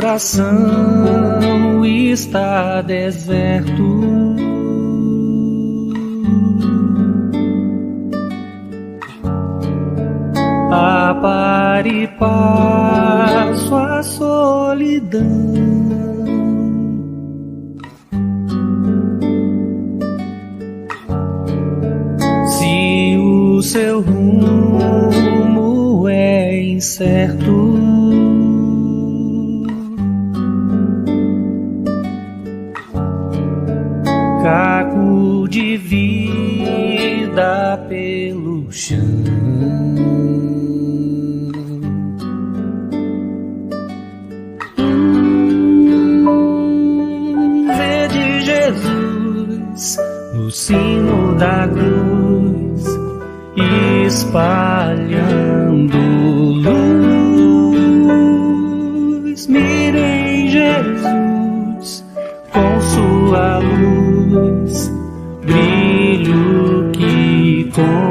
coração está deserto. Apare e passo a solidão. Se o seu rumo é incerto, caco de vida pelo chão. Vede Jesus no sino da cruz, espalhando luz. Mirem Jesus com sua luz, brilho que conduz.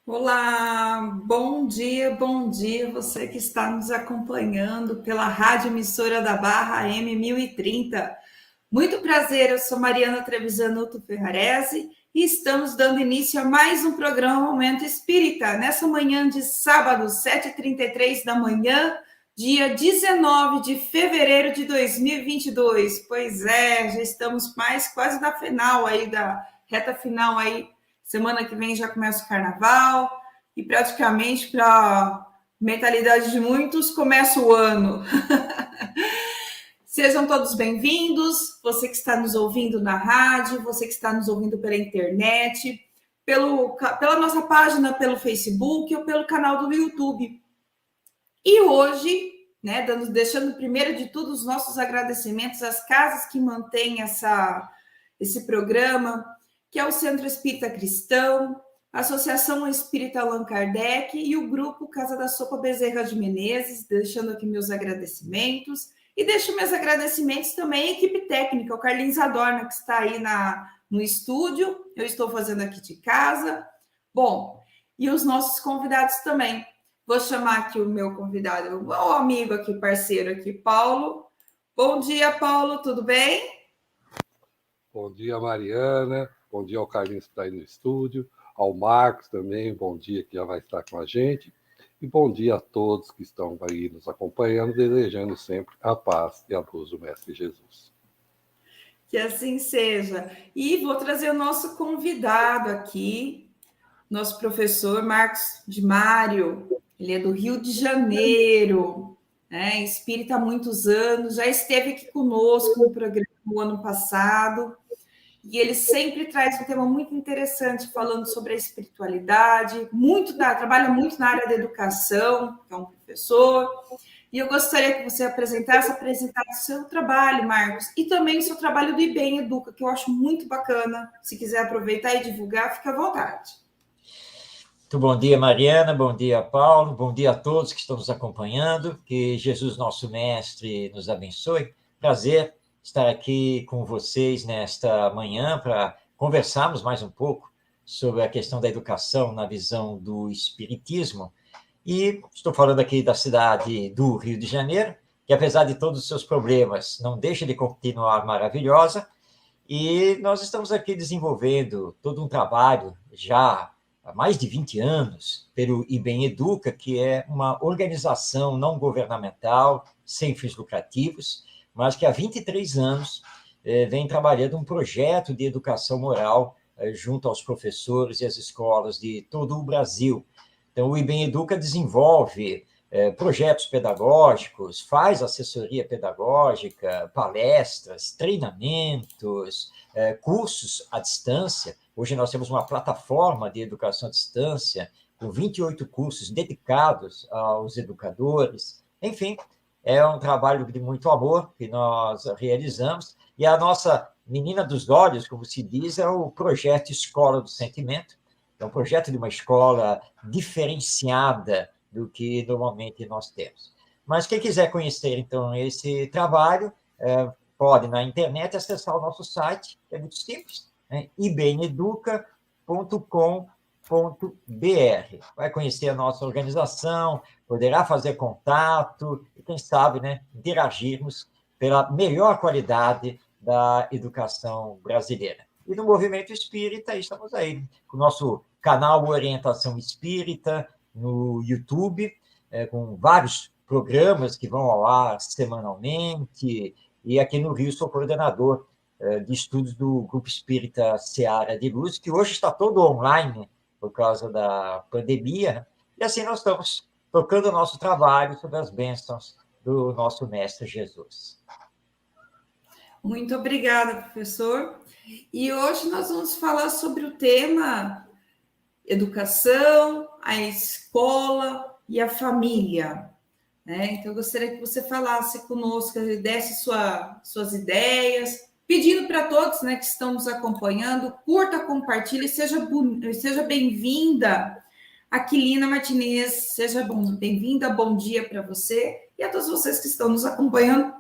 Olá, bom dia, você que está nos acompanhando pela Rádio Emissora da Barra AM 1030. Muito prazer, eu sou Mariana Trevisanuto Ferrarese e estamos dando início a mais um programa Momento Espírita, nessa manhã de sábado, 7h33 da manhã, dia 19 de fevereiro de 2022. Pois é, já estamos quase na final aí, da reta final aí. Semana que vem já começa o carnaval e praticamente, para a mentalidade de muitos, começa o ano. Sejam todos bem-vindos, você que está nos ouvindo na rádio, você que está nos ouvindo pela internet, pela nossa página pelo Facebook ou pelo canal do YouTube. E hoje, né, deixando primeiro de tudo os nossos agradecimentos às casas que mantêm esse programa, que é o Centro Espírita Cristão, a Associação Espírita Allan Kardec e o Grupo Casa da Sopa Bezerra de Menezes, deixando aqui meus agradecimentos. E deixo meus agradecimentos também à equipe técnica, o Carlinhos Adorna, que está aí no estúdio, eu estou fazendo aqui de casa. Bom, e os nossos convidados também. Vou chamar aqui o meu convidado, o amigo aqui, parceiro aqui, Paulo. Bom dia, Paulo, tudo bem? Bom dia, Mariana. Bom dia ao Carlinhos que está aí no estúdio, ao Marcos também, bom dia, que já vai estar com a gente. E bom dia a todos que estão aí nos acompanhando, desejando sempre a paz e a luz do Mestre Jesus. Que assim seja. E vou trazer o nosso convidado aqui, nosso professor Marcos de Mário. Ele é do Rio de Janeiro, né? Espírita há muitos anos, já esteve aqui conosco no programa no ano passado. E ele sempre traz um tema muito interessante, falando sobre a espiritualidade, trabalha muito na área da educação, é um professor. E eu gostaria que você apresentasse o seu trabalho, Marcos, e também o seu trabalho do IBEM Educa, que eu acho muito bacana. Se quiser aproveitar e divulgar, fica à vontade. Muito bom dia, Mariana, bom dia, Paulo, bom dia a todos que estão nos acompanhando, que Jesus, nosso Mestre, nos abençoe. Prazer estar aqui com vocês nesta manhã para conversarmos mais um pouco sobre a questão da educação na visão do Espiritismo. E estou falando aqui da cidade do Rio de Janeiro, que apesar de todos os seus problemas, não deixa de continuar maravilhosa, e nós estamos aqui desenvolvendo todo um trabalho já há mais de 20 anos pelo IBEM Educa, que é uma organização não governamental, sem fins lucrativos, mas que há 23 anos vem trabalhando um projeto de educação moral junto aos professores e às escolas de todo o Brasil. Então, o IBEM Educa desenvolve projetos pedagógicos, faz assessoria pedagógica, palestras, treinamentos, cursos à distância. Hoje nós temos uma plataforma de educação à distância com 28 cursos dedicados aos educadores. Enfim, é um trabalho de muito amor que nós realizamos, e a nossa menina dos olhos, como se diz, é o projeto Escola do Sentimento. É um projeto de uma escola diferenciada do que normalmente nós temos. Mas quem quiser conhecer, então, esse trabalho, pode, na internet, acessar o nosso site, que é muito simples, né? ibeneduca.com.br. Vai conhecer a nossa organização, poderá fazer contato e, quem sabe, né, interagirmos pela melhor qualidade da educação brasileira. E no Movimento Espírita, estamos aí, com o nosso canal Orientação Espírita no YouTube, com vários programas que vão ao ar semanalmente, e aqui no Rio sou coordenador de estudos do Grupo Espírita Seara de Luz, que hoje está todo online por causa da pandemia, e assim nós estamos tocando o nosso trabalho sobre as bênçãos do nosso Mestre Jesus. Muito obrigada, professor. E hoje nós vamos falar sobre o tema educação, a escola e a família. Então, eu gostaria que você falasse conosco, desse suas ideias, pedindo para todos, né, que estão nos acompanhando, curta, compartilhe, seja bem-vinda, Aquilina Martinez, seja bem-vinda, bom dia para você, e a todos vocês que estão nos acompanhando,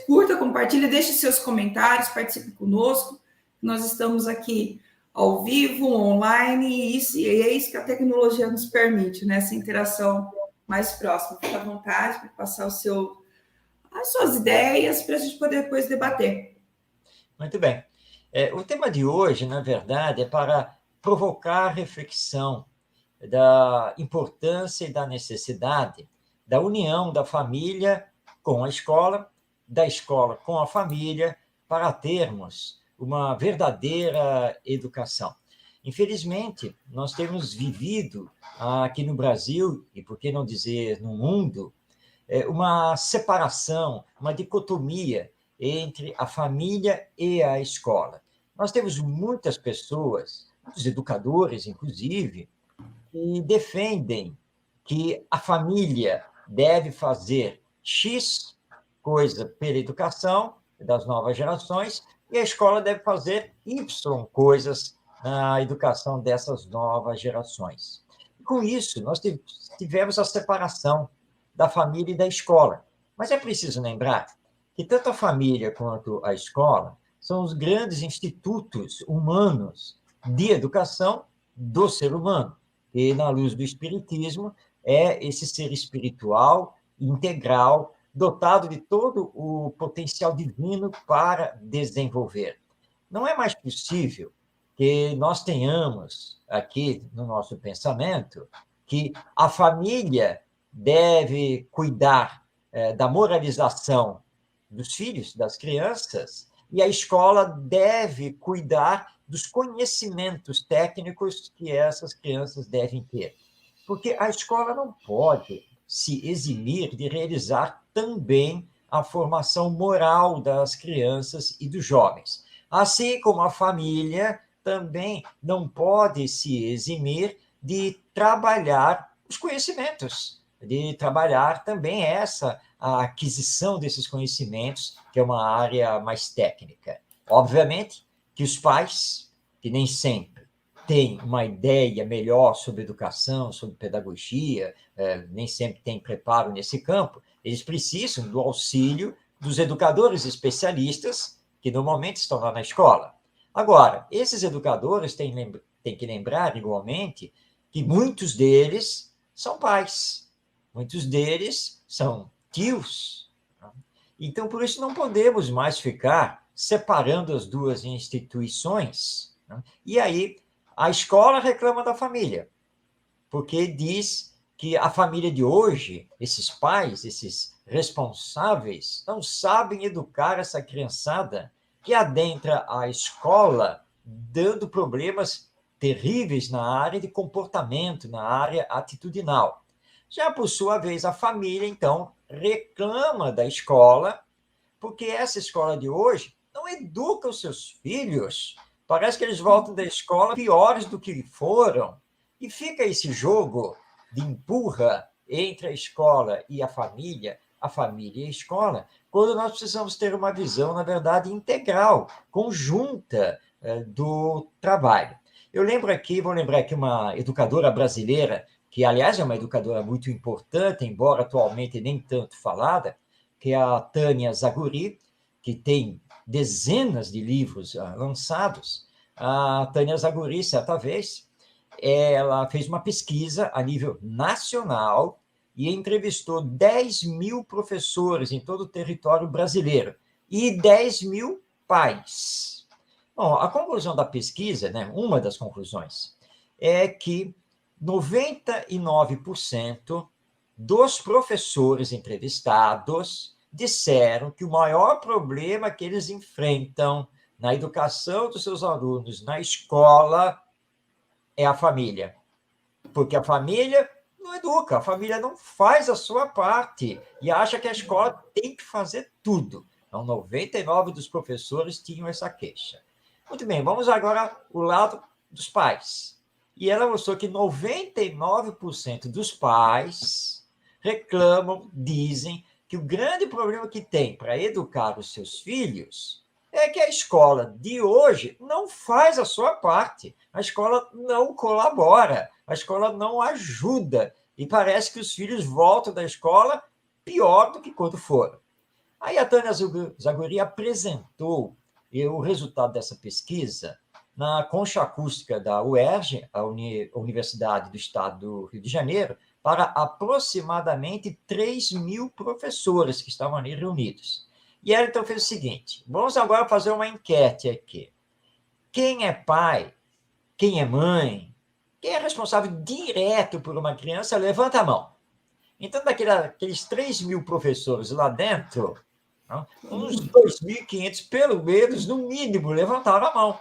curta, compartilhe, deixe seus comentários, participe conosco, nós estamos aqui ao vivo, online, e é isso que a tecnologia nos permite, né, essa interação mais próximo. Fique à vontade para passar as suas ideias para a gente poder depois debater. Muito bem. O tema de hoje, na verdade, é para provocar reflexão da importância e da necessidade da união da família com a escola, da escola com a família, para termos uma verdadeira educação. Infelizmente, nós temos vivido aqui no Brasil, e por que não dizer no mundo, uma separação, uma dicotomia entre a família e a escola. Nós temos muitas pessoas, muitos educadores, inclusive, que defendem que a família deve fazer X coisa pela educação das novas gerações e a escola deve fazer Y coisas na educação dessas novas gerações. Com isso, nós tivemos a separação da família e da escola. Mas é preciso lembrar que tanto a família quanto a escola são os grandes institutos humanos de educação do ser humano. E, na luz do Espiritismo, é esse ser espiritual, integral, dotado de todo o potencial divino para desenvolver. Não é mais possível que nós tenhamos aqui no nosso pensamento que a família deve cuidar da moralização dos filhos, das crianças, e a escola deve cuidar dos conhecimentos técnicos que essas crianças devem ter. Porque a escola não pode se eximir de realizar também a formação moral das crianças e dos jovens. Assim como a família também não pode se eximir de trabalhar os conhecimentos, de trabalhar também a aquisição desses conhecimentos, que é uma área mais técnica. Obviamente que os pais, que nem sempre têm uma ideia melhor sobre educação, sobre pedagogia, nem sempre têm preparo nesse campo, eles precisam do auxílio dos educadores especialistas que normalmente estão lá na escola. Agora, esses educadores têm que lembrar, igualmente, que muitos deles são pais, muitos deles são tios. Então, por isso, não podemos mais ficar separando as duas instituições. E aí, a escola reclama da família, porque diz que a família de hoje, esses pais, esses responsáveis, não sabem educar essa criançada que adentra a escola, dando problemas terríveis na área de comportamento, na área atitudinal. Já por sua vez, a família, então, reclama da escola, porque essa escola de hoje não educa os seus filhos. Parece que eles voltam da escola piores do que foram. E fica esse jogo de empurra entre a escola e a família, a família e a escola, quando nós precisamos ter uma visão, na verdade, integral, conjunta do trabalho. Vou lembrar aqui uma educadora brasileira, que, aliás, é uma educadora muito importante, embora atualmente nem tanto falada, que é a Tânia Zaguri, que tem dezenas de livros lançados. A Tânia Zaguri, certa vez, ela fez uma pesquisa a nível nacional e entrevistou 10 mil professores em todo o território brasileiro e 10 mil pais. Bom, a conclusão da pesquisa, né, uma das conclusões, é que 99% dos professores entrevistados disseram que o maior problema que eles enfrentam na educação dos seus alunos na escola é a família. Porque a família não educa, a família não faz a sua parte e acha que a escola tem que fazer tudo. Então, 99% dos professores tinham essa queixa. Muito bem, vamos agora ao lado dos pais. E ela mostrou que 99% dos pais reclamam, dizem que o grande problema que tem para educar os seus filhos é que a escola de hoje não faz a sua parte. A escola não colabora, a escola não ajuda. E parece que os filhos voltam da escola pior do que quando foram. Aí a Tânia Zaguri apresentou o resultado dessa pesquisa na concha acústica da UERJ, a Universidade do Estado do Rio de Janeiro, para aproximadamente 3 mil professores que estavam ali reunidos. E ela, então, fez o seguinte, vamos agora fazer uma enquete aqui. Quem é pai? Quem é mãe? Quem é responsável direto por uma criança? Levanta a mão. Então, daqueles 3 mil professores lá dentro, uns 2.500, pelo menos, no mínimo, levantaram a mão.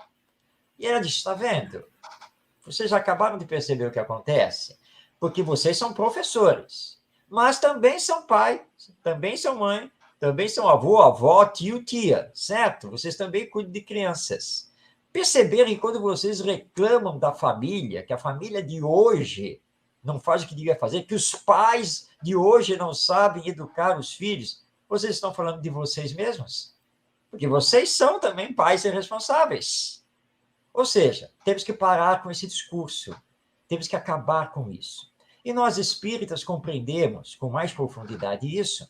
E ela disse, está vendo? Vocês já acabaram de perceber o que acontece? Porque vocês são professores, mas também são pai, também são mãe, também são avô, avó, tio, tia, certo? Vocês também cuidam de crianças. Perceberam que quando vocês reclamam da família, que a família de hoje não faz o que devia fazer, que os pais de hoje não sabem educar os filhos, vocês estão falando de vocês mesmos? Porque vocês são também pais irresponsáveis. Ou seja, temos que parar com esse discurso, temos que acabar com isso. E nós espíritas compreendemos com mais profundidade isso,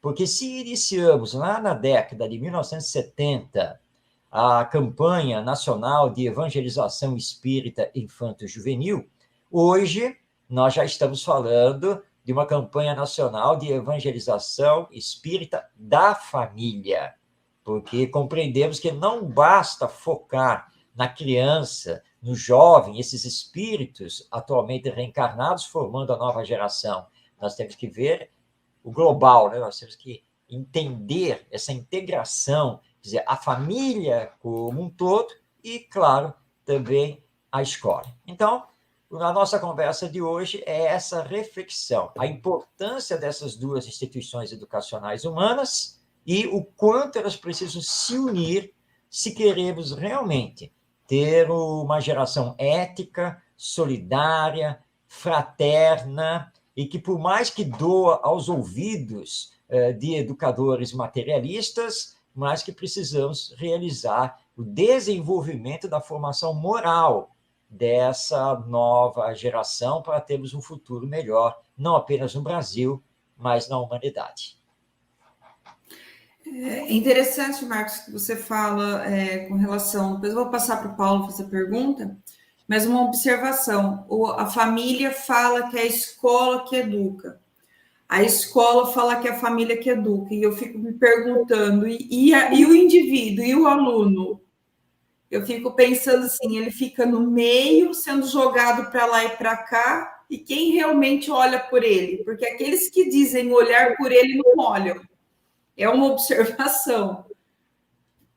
porque se iniciamos lá na década de 1970 a campanha nacional de evangelização espírita infanto-juvenil, hoje nós já estamos falando de uma campanha nacional de evangelização espírita da família, porque compreendemos que não basta focar na criança, no jovem, esses espíritos atualmente reencarnados formando a nova geração. Nós temos que ver o global, né? Nós temos que entender essa integração, quer dizer, a família como um todo e, claro, também a escola. Então, a nossa conversa de hoje é essa reflexão, a importância dessas duas instituições educacionais humanas e o quanto elas precisam se unir se queremos realmente ter uma geração ética, solidária, fraterna, e que, por mais que doa aos ouvidos de educadores materialistas, mas que precisamos realizar o desenvolvimento da formação moral dessa nova geração para termos um futuro melhor, não apenas no Brasil, mas na humanidade. É interessante, Marcos, que você fala com relação... Depois eu vou passar para o Paulo fazer a pergunta, mas uma observação. A família fala que é a escola que educa. A escola fala que é a família que educa. E eu fico me perguntando, e o indivíduo, e o aluno? Eu fico pensando assim, ele fica no meio, sendo jogado para lá e para cá, e quem realmente olha por ele? Porque aqueles que dizem olhar por ele não olham. É uma observação.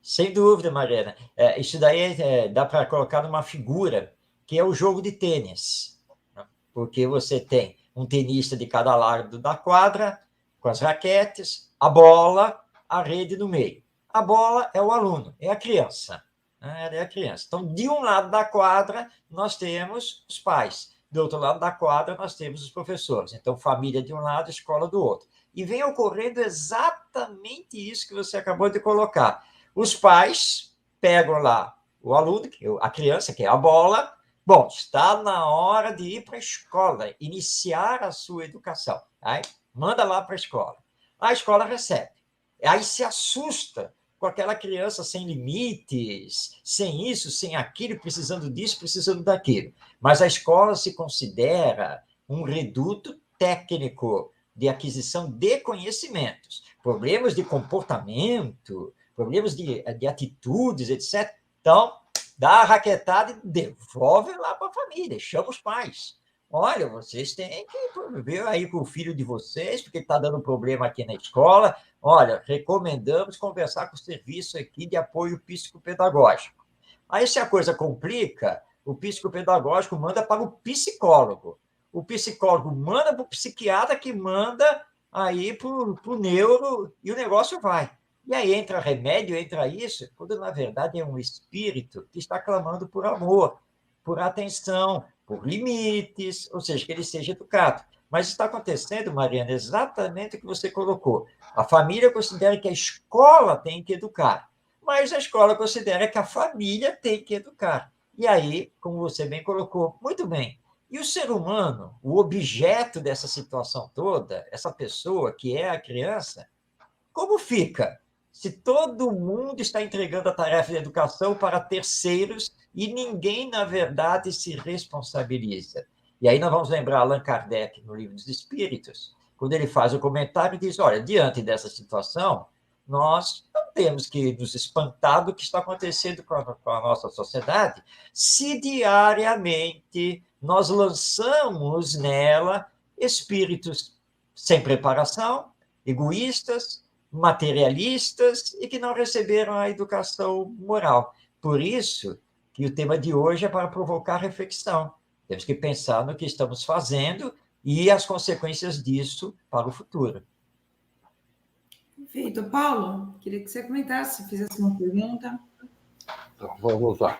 Sem dúvida, Mariana. Isso daí dá para colocar numa figura, que é o jogo de tênis. Né? Porque você tem um tenista de cada lado da quadra, com as raquetes, a bola, a rede no meio. A bola é o aluno, é a criança. Né? É a criança. Então, de um lado da quadra, nós temos os pais. Do outro lado da quadra, nós temos os professores. Então, família de um lado, escola do outro. e vem ocorrendo exatamente isso que você acabou de colocar. Os pais pegam lá o aluno, a criança, que é a bola. Bom, está na hora de ir para a escola, iniciar a sua educação. Aí, manda lá para a escola. A escola recebe. Aí se assusta com aquela criança sem limites, sem isso, sem aquilo, precisando disso, precisando daquilo. Mas a escola se considera um reduto técnico de aquisição de conhecimentos. Problemas de comportamento, problemas de atitudes, etc. Então, dá a raquetada e devolve lá para a família, chama os pais. Olha, vocês têm que ver aí com o filho de vocês, porque está dando problema aqui na escola. Olha, recomendamos conversar com o serviço aqui de apoio psicopedagógico. Aí, se a coisa complica, o psicopedagógico manda para o psicólogo. O psicólogo manda para o psiquiatra, que manda aí para o neuro, e o negócio vai. E aí entra remédio, entra isso, quando na verdade é um espírito que está clamando por amor, por atenção, por limites, ou seja, que ele seja educado. Mas está acontecendo, Mariana, exatamente o que você colocou. A família considera que a escola tem que educar, mas a escola considera que a família tem que educar. E aí, como você bem colocou, muito bem. E o ser humano, o objeto dessa situação toda, essa pessoa que é a criança, como fica? Se todo mundo está entregando a tarefa de educação para terceiros e ninguém, na verdade, se responsabiliza. E aí nós vamos lembrar Allan Kardec, no Livro dos Espíritos, quando ele faz o comentário e diz, olha, diante dessa situação, nós não temos que nos espantar do que está acontecendo com a nossa sociedade, se diariamente nós lançamos nela espíritos sem preparação, egoístas, materialistas e que não receberam a educação moral. Por isso que o tema de hoje é para provocar reflexão. Temos que pensar no que estamos fazendo e as consequências disso para o futuro. Perfeito. Paulo, queria que você comentasse, fizesse uma pergunta. Então, vamos lá.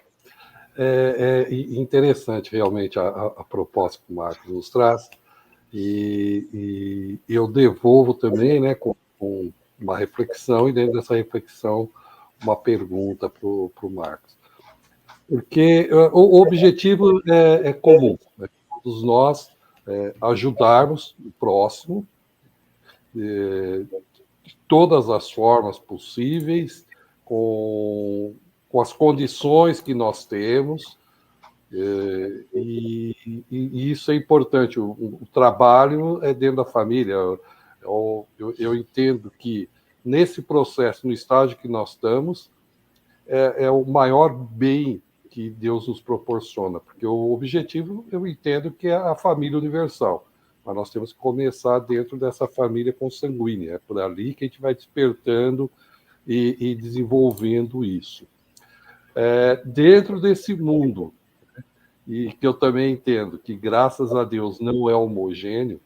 É interessante, realmente, a proposta que o Marcos nos traz, e eu devolvo também, né, com uma reflexão, e dentro dessa reflexão, uma pergunta para o Marcos. Porque o objetivo é comum, né? Todos nós ajudarmos o próximo de todas as formas possíveis, com as condições que nós temos, e isso é importante. O trabalho é dentro da família. Eu entendo que, nesse processo, no estágio que nós estamos, é o maior bem que Deus nos proporciona, porque o objetivo, eu entendo que é a família universal, mas nós temos que começar dentro dessa família consanguínea, é por ali que a gente vai despertando e desenvolvendo isso. Dentro desse mundo, e que eu também entendo que, graças a Deus, não é homogêneo,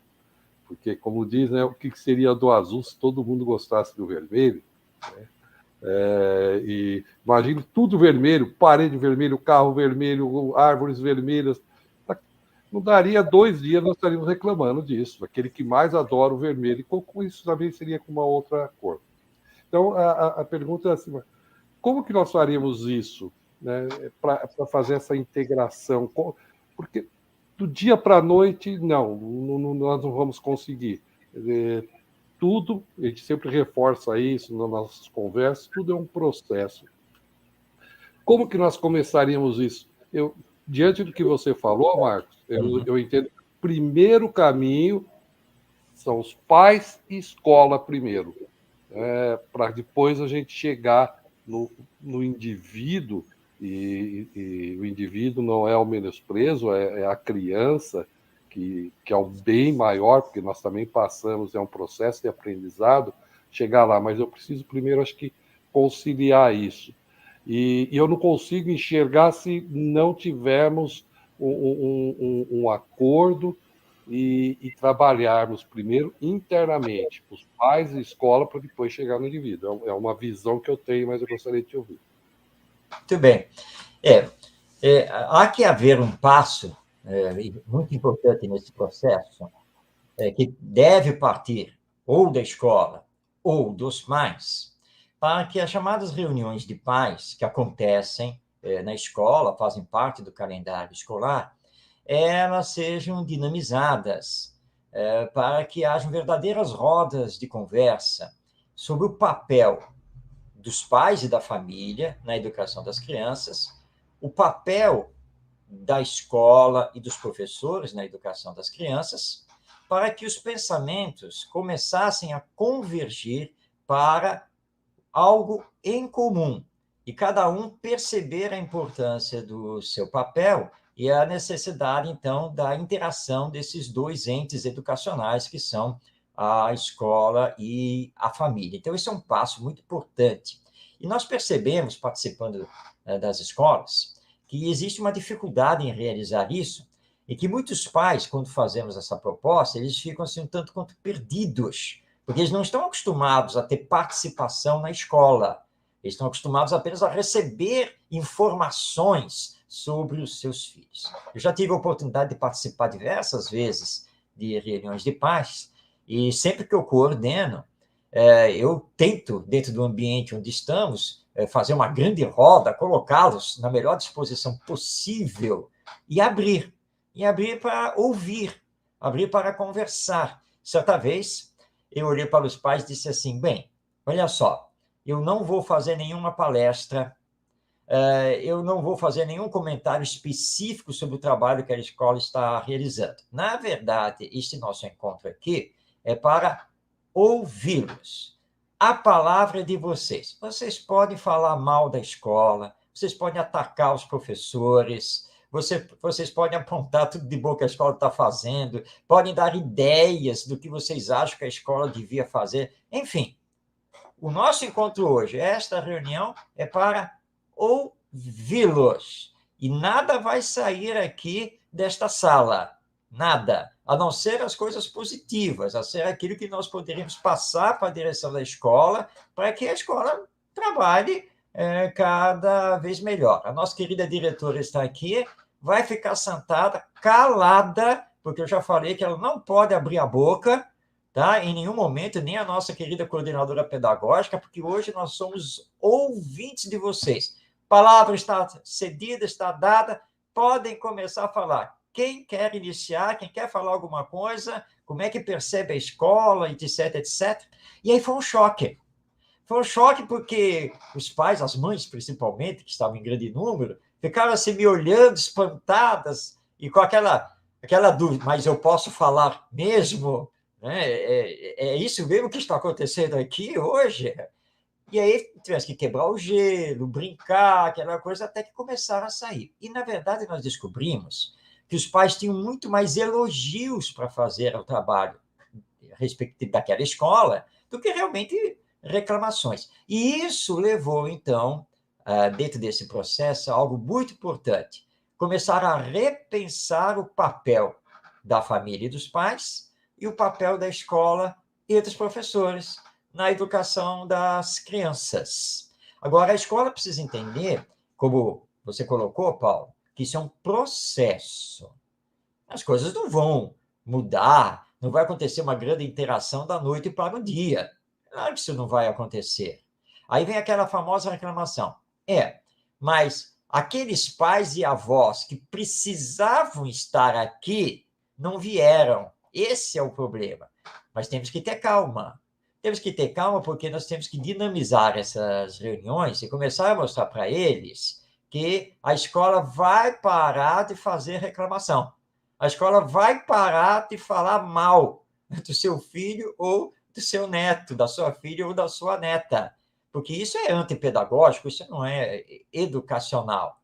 porque, como diz, né, o que seria do azul se todo mundo gostasse do vermelho? Né? E imagine tudo vermelho, parede vermelha, carro vermelho, árvores vermelhas. Não daria 2 dias, nós estaríamos reclamando disso. Aquele que mais adora o vermelho, e com isso também seria com uma outra cor. Então, a pergunta é assim, como que nós faríamos isso, né, para fazer essa integração? Porque do dia para a noite, nós não vamos conseguir. Tudo, a gente sempre reforça isso nas nossas conversas, tudo é um processo. Como que nós começaríamos isso? Diante do que você falou, Marcos, eu entendo que o primeiro caminho são os pais e escola primeiro, para depois a gente chegar no indivíduo, e o indivíduo não é o menosprezo, é a criança, que é o bem maior, porque nós também passamos, é um processo de aprendizado, chegar lá, mas eu preciso primeiro, acho que, conciliar isso. E eu não consigo enxergar se não tivermos um acordo e trabalharmos primeiro internamente, os pais e escola, para depois chegar no indivíduo. É uma visão que eu tenho, mas eu gostaria de te ouvir. Muito bem. Há que haver um passo muito importante nesse processo, que deve partir ou da escola, ou dos pais, para que as chamadas reuniões de pais que acontecem na escola, fazem parte do calendário escolar, elas sejam dinamizadas, para que hajam verdadeiras rodas de conversa sobre o papel dos pais e da família na educação das crianças, o papel da escola e dos professores na educação das crianças, para que os pensamentos começassem a convergir para algo em comum e cada um perceber a importância do seu papel e a necessidade, então, da interação desses dois entes educacionais que são a escola e a família. Então, esse é um passo muito importante. E nós percebemos, participando das escolas, que existe uma dificuldade em realizar isso e que muitos pais, quando fazemos essa proposta, eles ficam assim um tanto quanto perdidos, porque eles não estão acostumados a ter participação na escola. Eles estão acostumados apenas a receber informações sobre os seus filhos. Eu já tive a oportunidade de participar diversas vezes de reuniões de pais, e sempre que eu coordeno, eu tento, dentro do ambiente onde estamos, fazer uma grande roda, colocá-los na melhor disposição possível e abrir para ouvir, abrir para conversar. Certa vez, eu olhei para os pais e disse assim, bem, olha só, eu não vou fazer nenhuma palestra, eu não vou fazer nenhum comentário específico sobre o trabalho que a escola está realizando. Na verdade, este nosso encontro aqui é para ouvi-los. A palavra é de vocês. Vocês podem falar mal da escola, vocês podem atacar os professores, vocês podem apontar tudo de bom que a escola está fazendo, podem dar ideias do que vocês acham que a escola devia fazer. Enfim, o nosso encontro hoje, esta reunião, é para ouvi-los. E nada vai sair aqui desta sala. Nada. A não ser as coisas positivas, a ser aquilo que nós poderíamos passar para a direção da escola, para que a escola trabalhe cada vez melhor. A nossa querida diretora está aqui, vai ficar sentada, calada, porque eu já falei que ela não pode abrir a boca, tá? Em nenhum momento, nem a nossa querida coordenadora pedagógica, porque hoje nós somos ouvintes de vocês. A palavra está cedida, está dada, podem começar a falar. Quem quer iniciar, quem quer falar alguma coisa, como é que percebe a escola, etc, etc. E aí foi um choque. Foi um choque porque os pais, as mães principalmente, que estavam em grande número, ficaram assim me olhando, espantadas, e com aquela dúvida, mas eu posso falar mesmo? É isso mesmo que está acontecendo aqui hoje? E aí tivemos que quebrar o gelo, brincar, aquela coisa, até que começaram a sair. E, na verdade, nós descobrimos que os pais tinham muito mais elogios para fazer ao trabalho a respeito daquela escola do que realmente reclamações. E isso levou, então, dentro desse processo, a algo muito importante. Começaram a repensar o papel da família e dos pais e o papel da escola e dos professores na educação das crianças. Agora, a escola precisa entender, como você colocou, Paulo, que isso é um processo. As coisas não vão mudar, não vai acontecer uma grande interação da noite para o dia. Claro que isso não vai acontecer. Aí vem aquela famosa reclamação. Mas aqueles pais e avós que precisavam estar aqui não vieram. Esse é o problema. Mas temos que ter calma. Temos que ter calma porque nós temos que dinamizar essas reuniões e começar a mostrar para eles que a escola vai parar de fazer reclamação. A escola vai parar de falar mal do seu filho ou do seu neto, da sua filha ou da sua neta, porque isso é antipedagógico, isso não é educacional.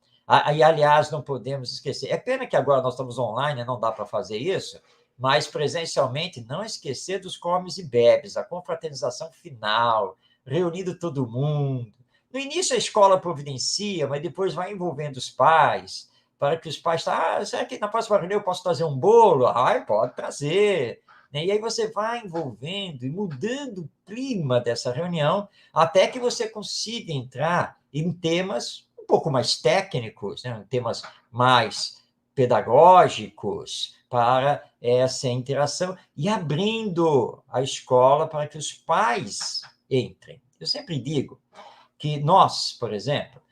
E, aliás, não podemos esquecer, é pena que agora nós estamos online, não dá para fazer isso, mas presencialmente não esquecer dos comes e bebes, a confraternização final, reunindo todo mundo. No início a escola providencia, mas depois vai envolvendo os pais, para que os pais... será que na próxima reunião eu posso trazer um bolo? Pode trazer. E aí você vai envolvendo e mudando o clima dessa reunião, até que você consiga entrar em temas um pouco mais técnicos, temas mais pedagógicos para essa interação e abrindo a escola para que os pais entrem. Eu sempre digo que nós, por exemplo,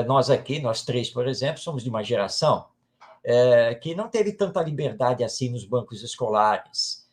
nós aqui, nós três, por exemplo, somos de uma geração que não teve tanta liberdade assim nos bancos escolares.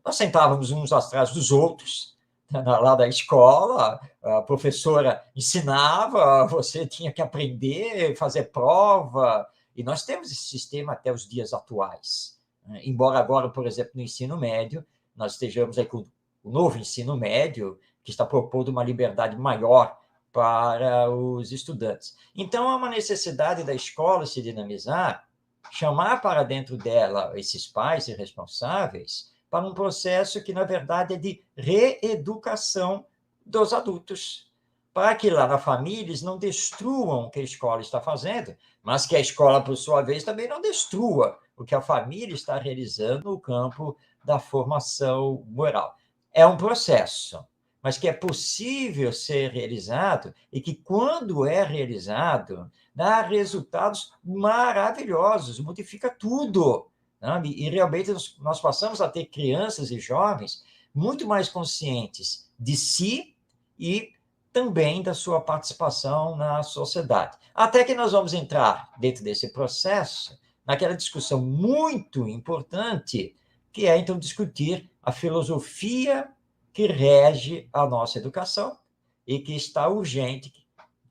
Nós sentávamos uns atrás dos outros, lá da escola, a professora ensinava, você tinha que aprender, fazer prova, e nós temos esse sistema até os dias atuais. Embora agora, por exemplo, no ensino médio, nós estejamos aí com o novo ensino médio, que está propondo uma liberdade maior para os estudantes. Então, há uma necessidade da escola se dinamizar, chamar para dentro dela esses pais e responsáveis para um processo que, na verdade, é de reeducação dos adultos, para que lá na família eles não destruam o que a escola está fazendo, mas que a escola, por sua vez, também não destrua o que a família está realizando no campo da formação moral. É um processo, mas que é possível ser realizado e que, quando é realizado, dá resultados maravilhosos, modifica tudo. E realmente nós passamos a ter crianças e jovens muito mais conscientes de si e também da sua participação na sociedade. Até que nós vamos entrar dentro desse processo, naquela discussão muito importante, que é, então, discutir a filosofia que rege a nossa educação e que está urgente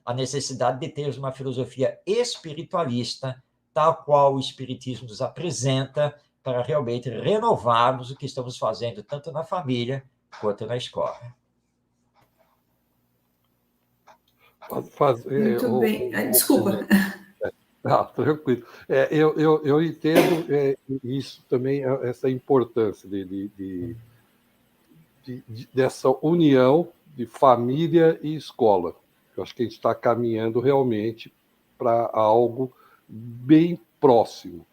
a necessidade de termos uma filosofia espiritualista, tal qual o Espiritismo nos apresenta, para realmente renovarmos o que estamos fazendo tanto na família quanto na escola. Muito bem. Desculpa. Tranquilo. Eu entendo isso também, essa importância dessa união de família e escola. Eu acho que a gente está caminhando realmente para algo bem próximo.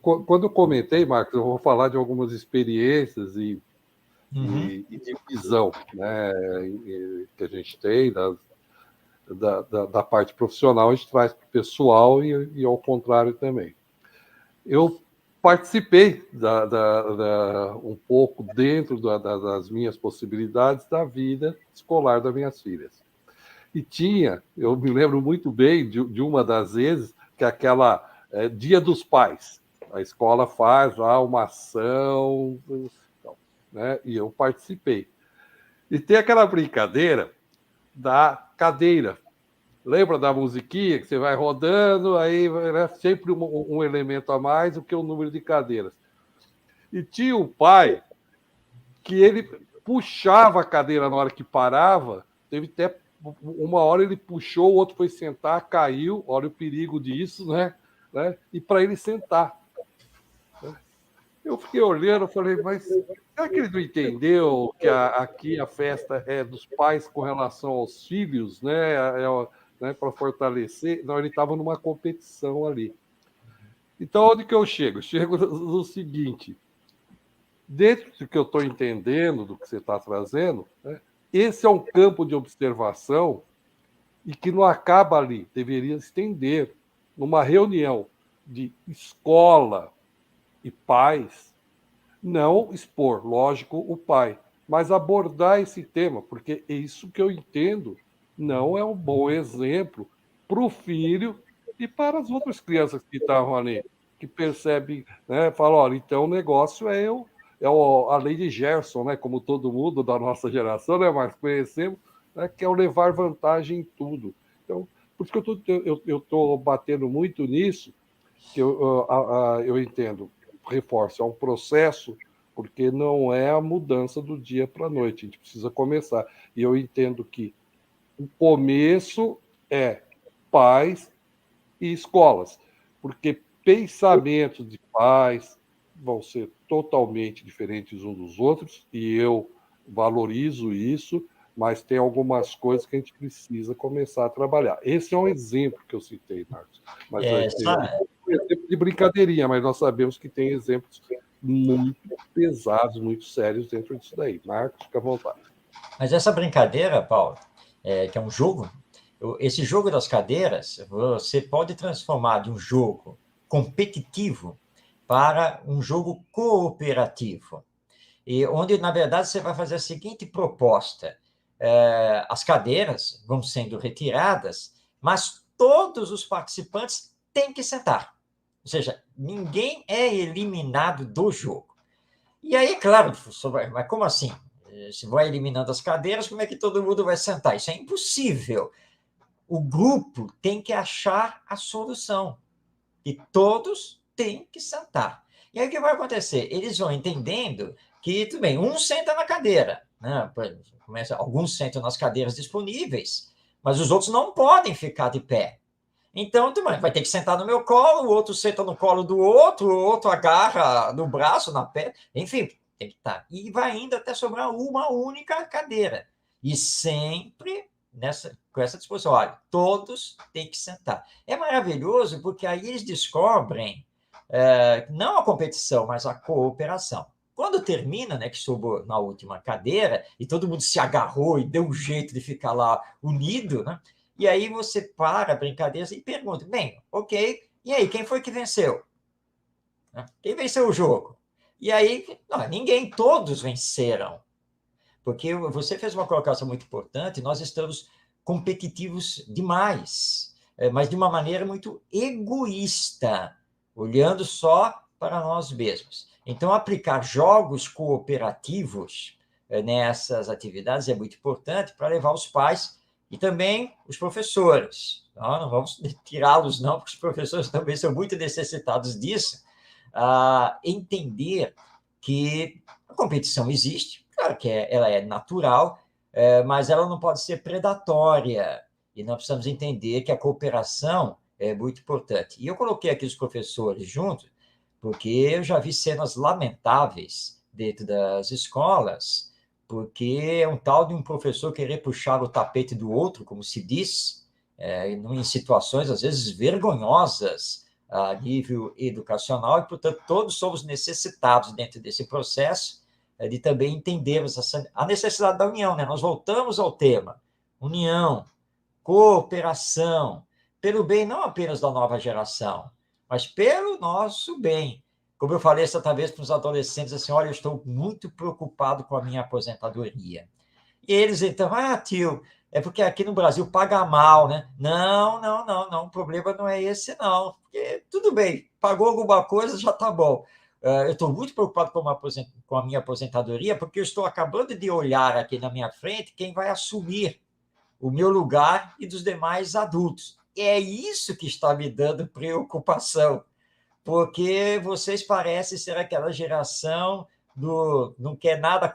Quando eu comentei, Marcos, eu vou falar de algumas experiências e de visão, né, que a gente tem da parte profissional, a gente traz para o pessoal e ao contrário também. Eu participei um pouco dentro das minhas possibilidades da vida escolar das minhas filhas. E eu me lembro muito bem de uma das vezes, que é aquela Dia dos Pais. A escola faz lá uma ação, né? E eu participei. E tem aquela brincadeira da cadeira. Lembra da musiquinha que você vai rodando, aí sempre um elemento a mais do que o número de cadeiras. E tinha o pai que ele puxava a cadeira na hora que parava, teve até uma hora ele puxou, o outro foi sentar, caiu, olha o perigo disso, né? E para ele sentar. Eu fiquei olhando, falei, mas será que ele não entendeu que aqui a festa é dos pais com relação aos filhos, né? Para fortalecer? Não, ele estava numa competição ali. Então, onde que eu chego? Eu chego no seguinte, dentro do que eu estou entendendo, do que você está trazendo, né? Esse é um campo de observação e que não acaba ali, deveria estender numa reunião de escola e pais, não expor, lógico, o pai, mas abordar esse tema, porque é isso que eu entendo não é um bom exemplo para o filho e para as outras crianças que estavam ali, que percebem, né, falam, olha, então o negócio é a lei de Gerson, né, como todo mundo da nossa geração, né, mas conhecemos, né, que é o levar vantagem em tudo. Então, por isso que eu estou batendo muito nisso, que eu entendo, reforço, é um processo, porque não é a mudança do dia para a noite, a gente precisa começar. E eu entendo que o começo é pais e escolas, porque pensamentos de pais vão ser totalmente diferentes uns dos outros, e eu valorizo isso, mas tem algumas coisas que a gente precisa começar a trabalhar. Esse é um exemplo que eu citei, Marcos. Mas é um exemplo de brincadeirinha, mas nós sabemos que tem exemplos muito pesados, muito sérios dentro disso daí. Marcos, fica à vontade. Mas essa brincadeira, Paulo, que é um jogo, esse jogo das cadeiras, você pode transformar de um jogo competitivo para um jogo cooperativo, e onde, na verdade, você vai fazer a seguinte proposta: as cadeiras vão sendo retiradas, mas todos os participantes têm que sentar. Ou seja, ninguém é eliminado do jogo. E aí, claro, mas como assim? Se vai eliminando as cadeiras, como é que todo mundo vai sentar? Isso é impossível. O grupo tem que achar a solução. E todos têm que sentar. E aí o que vai acontecer? Eles vão entendendo que, tudo bem, um senta na cadeira, né? Alguns sentam nas cadeiras disponíveis, mas os outros não podem ficar de pé. Então, tu vai ter que sentar no meu colo, o outro senta no colo do outro, o outro agarra no braço, na perna, enfim, tem que estar. E vai indo até sobrar uma única cadeira. E sempre com essa disposição, olha, todos têm que sentar. É maravilhoso porque aí eles descobrem não a competição, mas a cooperação. Quando termina, né, que sobrou na última cadeira, e todo mundo se agarrou e deu um jeito de ficar lá unido, né? E aí você para a brincadeira e pergunta, bem, ok, e aí, quem foi que venceu? Quem venceu o jogo? E aí, não, ninguém, todos venceram. Porque você fez uma colocação muito importante, nós estamos competitivos demais, mas de uma maneira muito egoísta, olhando só para nós mesmos. Então, aplicar jogos cooperativos nessas atividades é muito importante para levar os pais e também os professores. Não vamos tirá-los, não, porque os professores também são muito necessitados disso, a entender que a competição existe, claro que ela é natural, mas ela não pode ser predatória, e nós precisamos entender que a cooperação é muito importante. E eu coloquei aqui os professores juntos, porque eu já vi cenas lamentáveis dentro das escolas, porque é um tal de um professor querer puxar o tapete do outro, como se diz, em situações, às vezes, vergonhosas a nível educacional, e, portanto, todos somos necessitados dentro desse processo de também entendermos a necessidade da união, né? Nós voltamos ao tema, união, cooperação, pelo bem não apenas da nova geração, mas pelo nosso bem. Como eu falei essa vez para os adolescentes, assim, olha, eu estou muito preocupado com a minha aposentadoria. E eles, então, tio, é porque aqui no Brasil paga mal, né? Não, o problema não é esse, não. Porque, tudo bem, pagou alguma coisa, já está bom. Eu estou muito preocupado com a minha aposentadoria, porque eu estou acabando de olhar aqui na minha frente quem vai assumir o meu lugar e dos demais adultos. E é isso que está me dando preocupação, porque vocês parecem ser aquela geração do não quer nada,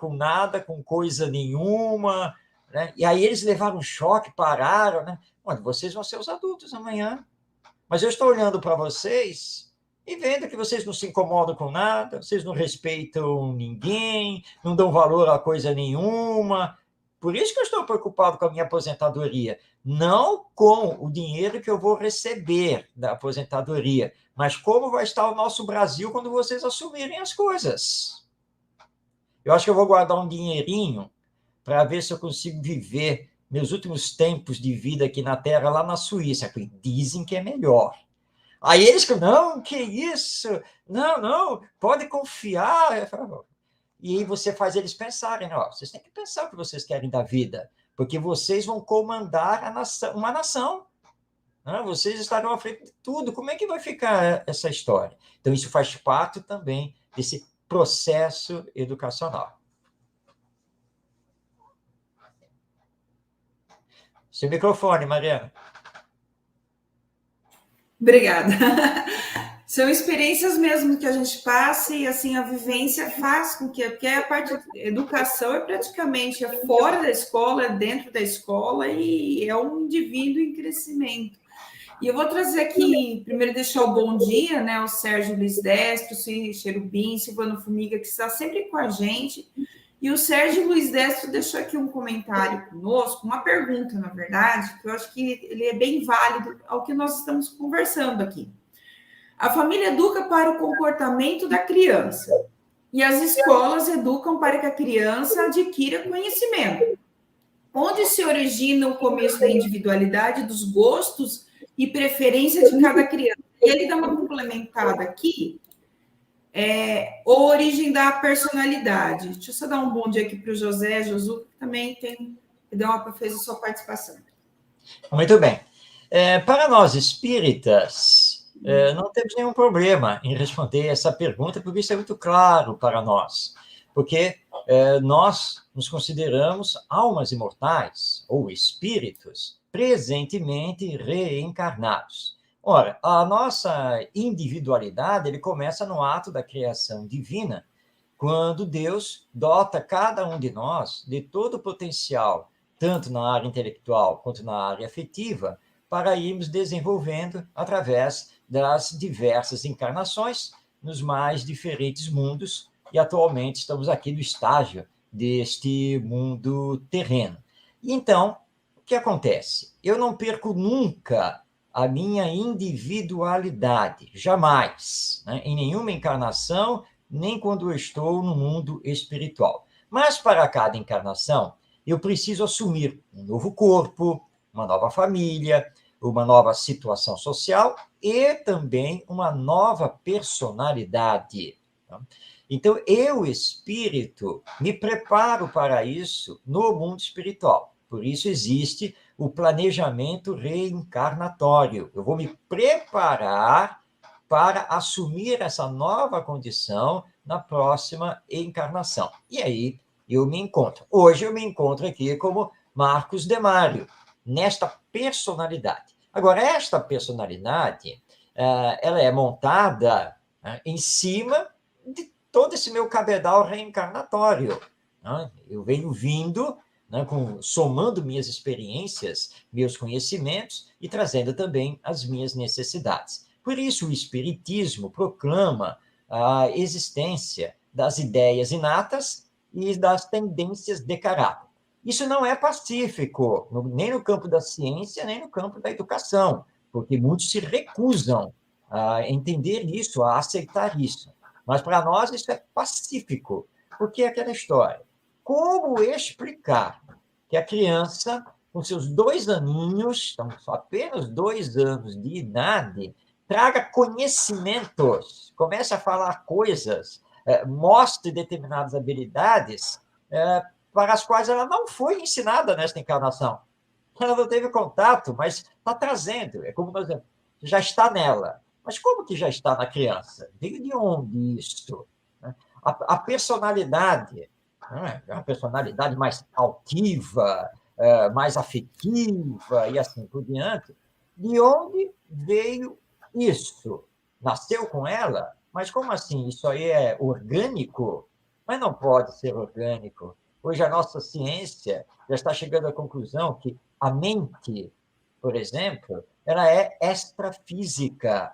com coisa nenhuma, né? E aí eles levaram um choque, pararam, né? Olha, vocês vão ser os adultos amanhã, mas eu estou olhando para vocês e vendo que vocês não se incomodam com nada, vocês não respeitam ninguém, não dão valor a coisa nenhuma. Por isso que eu estou preocupado com a minha aposentadoria, não com o dinheiro que eu vou receber da aposentadoria, mas como vai estar o nosso Brasil quando vocês assumirem as coisas. Eu acho que eu vou guardar um dinheirinho para ver se eu consigo viver meus últimos tempos de vida aqui na Terra, lá na Suíça, que dizem que é melhor. Aí eles, não, que isso? Não, pode confiar. Eu falo, e aí você faz eles pensarem, vocês têm que pensar o que vocês querem da vida, porque vocês vão comandar uma nação. Né? Vocês estarão à frente de tudo. Como é que vai ficar essa história? Então, isso faz parte também desse processo educacional. Seu microfone, Mariana. Obrigada. São experiências mesmo que a gente passa e assim a vivência faz com que, porque a parte de educação é praticamente fora da escola, é dentro da escola e é um indivíduo em crescimento. E eu vou trazer aqui, primeiro deixar o bom dia, né, o Sérgio Luiz Destro, o Cherubim, Silvano Fumiga, que está sempre com a gente. E o Sérgio Luiz Destro deixou aqui um comentário conosco, uma pergunta, na verdade, que eu acho que ele é bem válido ao que nós estamos conversando aqui. A família educa para o comportamento da criança e as escolas educam para que a criança adquira conhecimento. Onde se origina o começo da individualidade, dos gostos e preferência de cada criança? ele dá uma complementada aqui, origem da personalidade. Deixa eu só dar um bom dia aqui para o José Josu, que também fez a sua participação. Muito bem. Para nós espíritas, não temos nenhum problema em responder essa pergunta, porque isso é muito claro para nós. Porque nós nos consideramos almas imortais, ou espíritos, presentemente reencarnados. Ora, a nossa individualidade ele começa no ato da criação divina, quando Deus dota cada um de nós de todo o potencial, tanto na área intelectual quanto na área afetiva, para irmos desenvolvendo através das diversas encarnações nos mais diferentes mundos, e atualmente estamos aqui no estágio deste mundo terreno. E então, o que acontece? Eu não perco nunca a minha individualidade, jamais, né? Em nenhuma encarnação, nem quando eu estou no mundo espiritual. Mas para cada encarnação, eu preciso assumir um novo corpo, uma nova família, uma nova situação social e também uma nova personalidade. Então, eu, espírito, me preparo para isso no mundo espiritual. Por isso existe o planejamento reencarnatório. Eu vou me preparar para assumir essa nova condição na próxima encarnação. E aí eu me encontro. Hoje eu me encontro aqui como Marcos Demário, nesta personalidade. Agora, esta personalidade, ela é montada em cima de todo esse meu cabedal reencarnatório. Eu venho vindo, somando minhas experiências, meus conhecimentos e trazendo também as minhas necessidades. Por isso, o Espiritismo proclama a existência das ideias inatas e das tendências de caráter. Isso não é pacífico, nem no campo da ciência, nem no campo da educação, porque muitos se recusam a entender isso, a aceitar isso. Mas para nós isso é pacífico, porque é aquela história. Como explicar que a criança, com seus 2 aninhos, então apenas 2 anos de idade, traga conhecimentos, comece a falar coisas, mostre determinadas habilidades para as quais ela não foi ensinada nesta encarnação. Ela não teve contato, mas está trazendo. É como nós já está nela. Mas como que já está na criança? Veio de onde isso? A personalidade, uma personalidade mais altiva, mais afetiva e assim por diante. De onde veio isso? Nasceu com ela? Mas como assim? Isso aí é orgânico? Mas não pode ser orgânico. Hoje a nossa ciência já está chegando à conclusão que a mente, por exemplo, ela é extrafísica.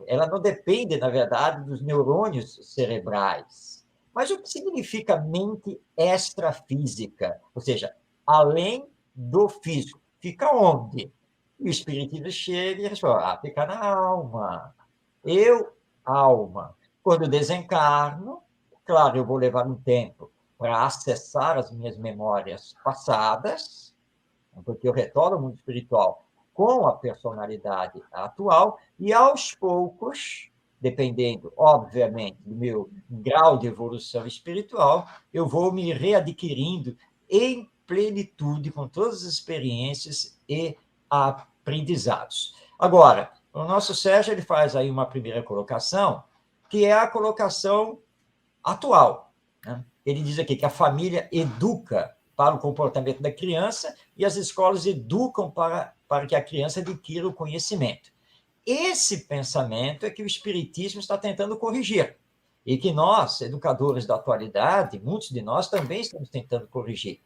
Ela não depende, na verdade, dos neurônios cerebrais. Mas o que significa mente extrafísica? Ou seja, além do físico. Fica onde? O espiritismo chega e responde, fica na alma. Eu, alma. Quando desencarno, claro, eu vou levar um tempo para acessar as minhas memórias passadas, porque eu retorno ao mundo espiritual com a personalidade atual, e aos poucos, dependendo, obviamente, do meu grau de evolução espiritual, eu vou me readquirindo em plenitude com todas as experiências e aprendizados. Agora, o nosso Sérgio ele faz aí uma primeira colocação, que é a colocação atual. Ele diz aqui que a família educa para o comportamento da criança e as escolas educam para que a criança adquira o conhecimento. Esse pensamento é que o Espiritismo está tentando corrigir e que nós, educadores da atualidade, muitos de nós também estamos tentando corrigir.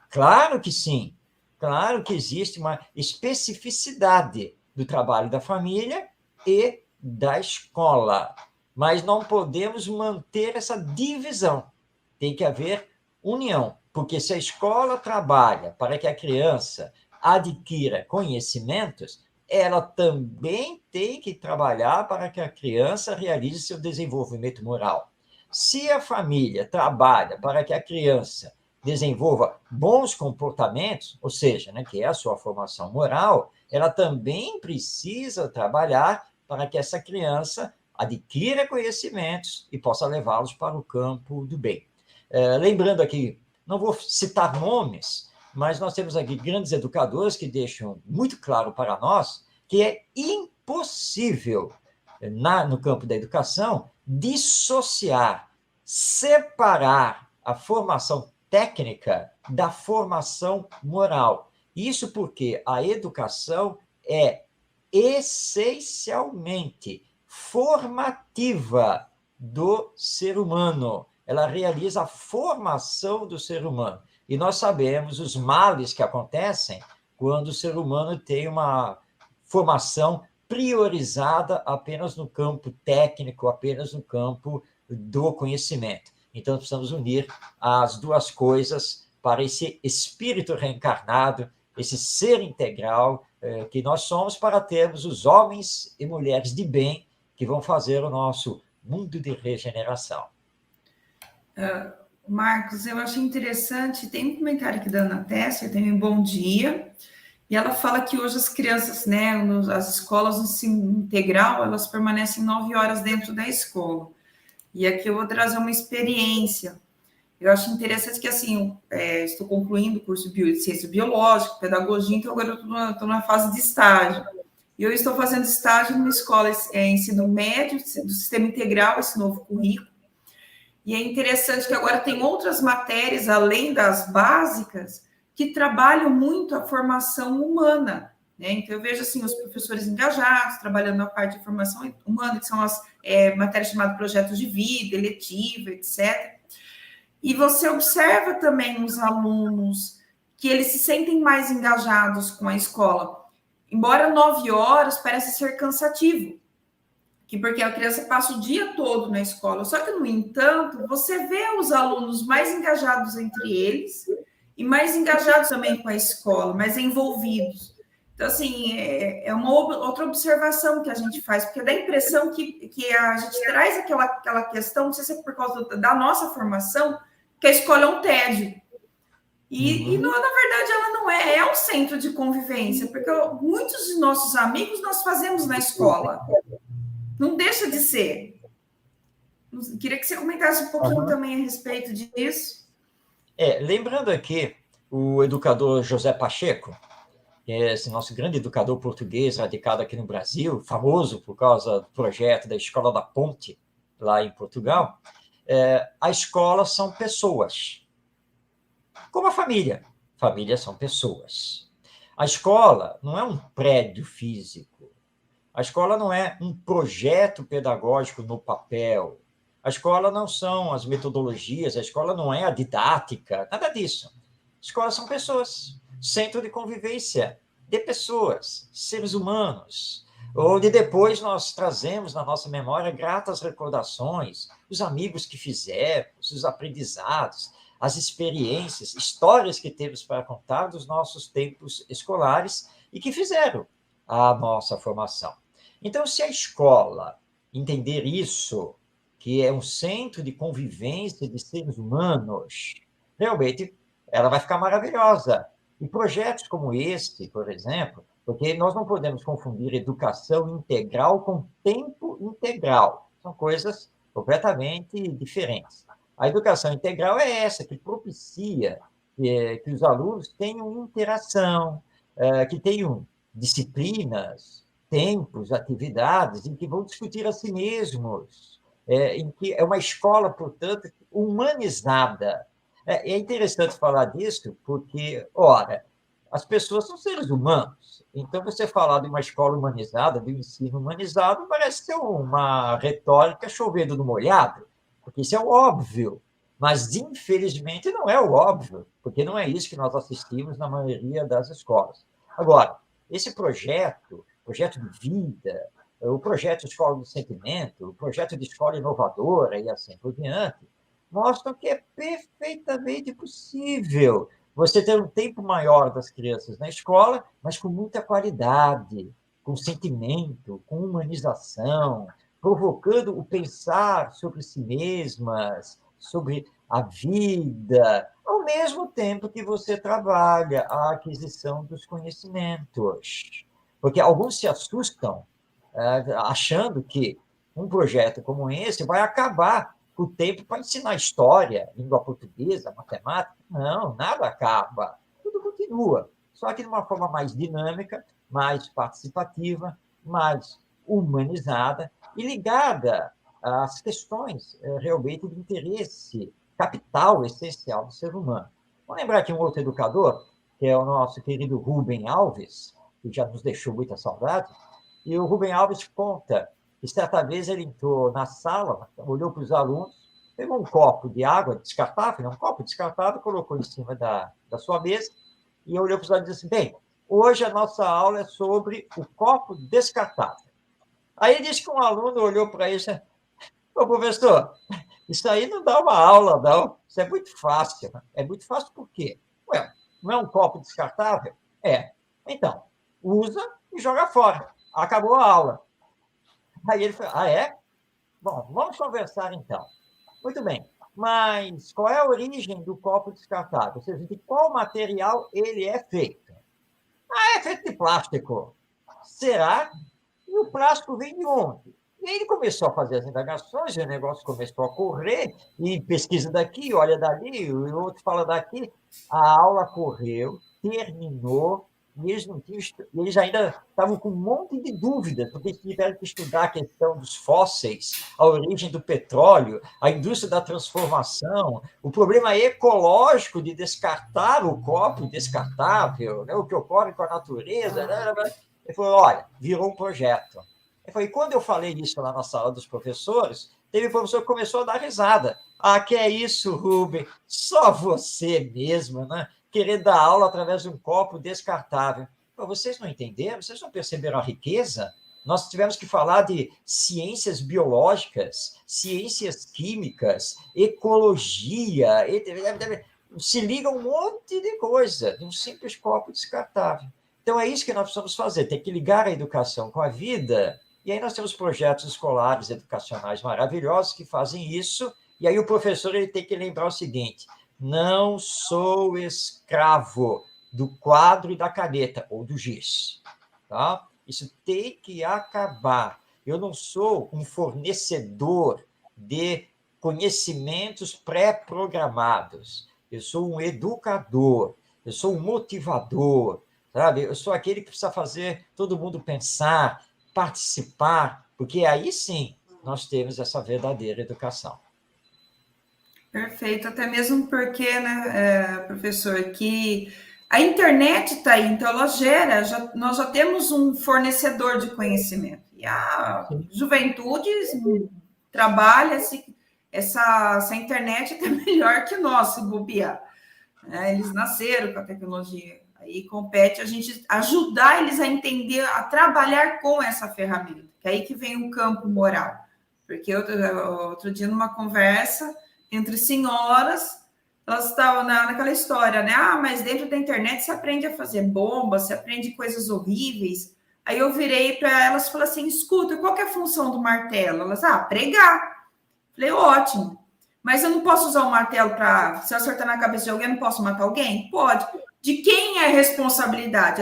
Claro que sim, claro que existe uma especificidade do trabalho da família e da escola, mas não podemos manter essa divisão. Tem que haver união, porque se a escola trabalha para que a criança adquira conhecimentos, ela também tem que trabalhar para que a criança realize seu desenvolvimento moral. Se a família trabalha para que a criança desenvolva bons comportamentos, ou seja, que é a sua formação moral, ela também precisa trabalhar para que essa criança adquira conhecimentos e possa levá-los para o campo do bem. Lembrando aqui, não vou citar nomes, mas nós temos aqui grandes educadores que deixam muito claro para nós que é impossível, no campo da educação, dissociar, separar a formação técnica da formação moral. Isso porque a educação é essencialmente formativa do ser humano. Ela realiza a formação do ser humano. E nós sabemos os males que acontecem quando o ser humano tem uma formação priorizada apenas no campo técnico, apenas no campo do conhecimento. Então, precisamos unir as duas coisas para esse espírito reencarnado, esse ser integral que nós somos, para termos os homens e mulheres de bem que vão fazer o nosso mundo de regeneração. Marcos, eu achei interessante, tem um comentário aqui da Ana Tessia, tem um bom dia, e ela fala que hoje as crianças, né, as escolas no ensino integral, elas permanecem 9 horas dentro da escola. E aqui eu vou trazer uma experiência. Eu acho interessante que, assim, estou concluindo o curso de ciência biológica, pedagogia, então agora eu estou na fase de estágio. E eu estou fazendo estágio numa escola ensino médio, do sistema integral, esse novo currículo. E é interessante que agora tem outras matérias, além das básicas, que trabalham muito a formação humana, né? Então, eu vejo, assim, os professores engajados, trabalhando na parte de formação humana, que são as matérias chamadas projetos de vida, eletiva, etc. E você observa também os alunos que eles se sentem mais engajados com a escola. Embora 9 horas parece ser cansativo, porque a criança passa o dia todo na escola. Só que, no entanto, você vê os alunos mais engajados entre eles e mais engajados também com a escola, mais envolvidos. Então, assim, é uma outra observação que a gente faz, porque dá a impressão que a gente traz aquela questão, não sei se é por causa da nossa formação, que a escola é um tédio. E não, na verdade, ela não é um centro de convivência, porque muitos de nossos amigos nós fazemos na escola. Não deixa de ser. Queria que você comentasse um pouquinho também a respeito disso. Lembrando aqui, o educador José Pacheco, que é esse nosso grande educador português radicado aqui no Brasil, famoso por causa do projeto da Escola da Ponte, lá em Portugal, a escola são pessoas. Como a família. Famílias são pessoas. A escola não é um prédio físico. A escola não é um projeto pedagógico no papel. A escola não são as metodologias, a escola não é a didática, nada disso. A escola são pessoas, centro de convivência de pessoas, seres humanos, onde depois nós trazemos na nossa memória gratas recordações, os amigos que fizemos, os aprendizados, as experiências, histórias que temos para contar dos nossos tempos escolares e que fizeram a nossa formação. Então, se a escola entender isso, que é um centro de convivência de seres humanos, realmente ela vai ficar maravilhosa. E projetos como esse, por exemplo, porque nós não podemos confundir educação integral com tempo integral. São coisas completamente diferentes. A educação integral é essa, que propicia que os alunos tenham interação, que tenham disciplinas, tempos, atividades, em que vão discutir a si mesmos, em que é uma escola, portanto, humanizada. É interessante falar disso, porque, ora, as pessoas são seres humanos, então você falar de uma escola humanizada, de um ensino humanizado, parece ser uma retórica chovendo no molhado, porque isso é o óbvio, mas, infelizmente, não é o óbvio, porque não é isso que nós assistimos na maioria das escolas. Agora, esse projeto de vida, o projeto Escola do Sentimento, o projeto de escola inovadora e assim por diante, mostram que é perfeitamente possível você ter um tempo maior das crianças na escola, mas com muita qualidade, com sentimento, com humanização, provocando o pensar sobre si mesmas, sobre a vida, ao mesmo tempo que você trabalha a aquisição dos conhecimentos. Porque alguns se assustam achando que um projeto como esse vai acabar com o tempo para ensinar história, língua portuguesa, matemática. Não, nada acaba. Tudo continua, só que de uma forma mais dinâmica, mais participativa, mais humanizada e ligada às questões realmente de interesse capital, essencial do ser humano. Vamos lembrar aqui um outro educador, que é o nosso querido Rubem Alves, que já nos deixou muita saudade, e o Rubem Alves conta que certa vez ele entrou na sala, olhou para os alunos, pegou um copo de água descartável, um copo descartável, colocou em cima da sua mesa e olhou para os alunos e disse assim, bem, hoje a nossa aula é sobre o copo descartável. Aí ele disse que um aluno olhou para ele e disse, ô, professor, isso aí não dá uma aula, não. Isso é muito fácil. É muito fácil por quê? Ué, não é um copo descartável? É. Então, usa e joga fora. Acabou a aula. Aí ele falou, é? Bom, vamos conversar então. Muito bem, mas qual é a origem do copo descartável? Ou seja, de qual material ele é feito? É feito de plástico. Será? E o plástico vem de onde? E aí ele começou a fazer as indagações, e o negócio começou a correr, e pesquisa daqui, olha dali, o outro fala daqui. A aula correu, terminou, e eles ainda estavam com um monte de dúvidas, porque tiveram que estudar a questão dos fósseis, a origem do petróleo, a indústria da transformação, o problema ecológico de descartar o copo descartável, né, o que ocorre com a natureza. Ele falou, olha, virou um projeto. Ele falou, e quando eu falei isso lá na sala dos professores, teve um professor que começou a dar risada. Ah, que é isso, Rubem? Só você mesmo, né? Querer dar aula através de um copo descartável. Vocês não entenderam? Vocês não perceberam a riqueza? Nós tivemos que falar de ciências biológicas, ciências químicas, ecologia. Se liga um monte de coisa de um simples copo descartável. Então, é isso que nós precisamos fazer, tem que ligar a educação com a vida. E aí nós temos projetos escolares, educacionais maravilhosos que fazem isso. E aí o professor ele tem que lembrar o seguinte, não sou escravo do quadro e da caneta, ou do giz. Tá? Isso tem que acabar. Eu não sou um fornecedor de conhecimentos pré-programados. Eu sou um educador, eu sou um motivador, sabe? Eu sou aquele que precisa fazer todo mundo pensar, participar, porque aí sim nós temos essa verdadeira educação. Perfeito, até mesmo porque, né, professor, que a internet está aí, então ela gera, nós já temos um fornecedor de conhecimento. E a juventude trabalha essa internet até melhor que nós, se bobear. Eles nasceram com a tecnologia. Aí compete a gente ajudar eles a entender, a trabalhar com essa ferramenta, que é aí que vem o campo moral. Porque outro dia, numa conversa entre senhoras, elas estavam naquela história, né? Ah, mas dentro da internet você aprende a fazer bombas, você aprende coisas horríveis. Aí eu virei para elas e falei assim, escuta, qual que é a função do martelo? Elas, pregar. Falei, ótimo. Mas eu não posso usar o martelo para, se eu acertar na cabeça de alguém, eu não posso matar alguém? Pode. De quem é a responsabilidade?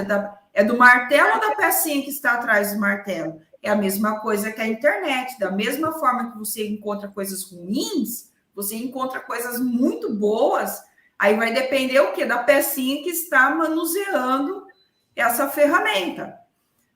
É do martelo ou da pecinha que está atrás do martelo? É a mesma coisa que a internet. Da mesma forma que você encontra coisas ruins, você encontra coisas muito boas. Aí vai depender o quê? Da pecinha que está manuseando essa ferramenta.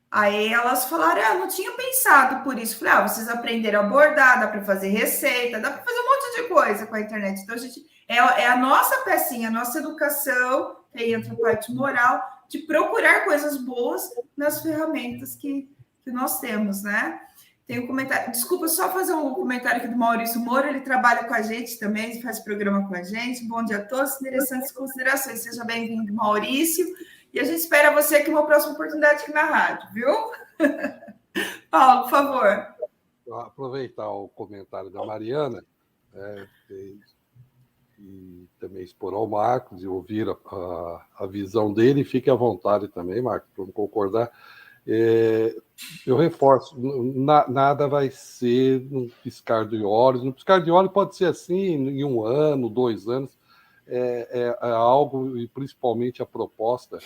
Aí elas falaram, eu não tinha pensado por isso. Falei, vocês aprenderam a bordar, dá para fazer receita, dá para fazer um monte de coisa com a internet. Então, a gente é a nossa pecinha, a nossa educação, que aí entra a parte moral, de procurar coisas boas nas ferramentas que nós temos, né? Tem um comentário, desculpa, só fazer um comentário aqui do Maurício Moura, ele trabalha com a gente também, faz programa com a gente. Bom dia a todos, interessantes considerações. Seja bem-vindo, Maurício. E a gente espera você aqui uma próxima oportunidade aqui na rádio, viu? Paulo, por favor. Aproveitar o comentário da Mariana, e também expor ao Marcos e ouvir a visão dele. Fique à vontade também, Marcos, para não concordar. Eu reforço, nada vai ser num piscar de olhos. No piscar de olhos pode ser assim em 1 ano, 2 anos. É algo, e principalmente a proposta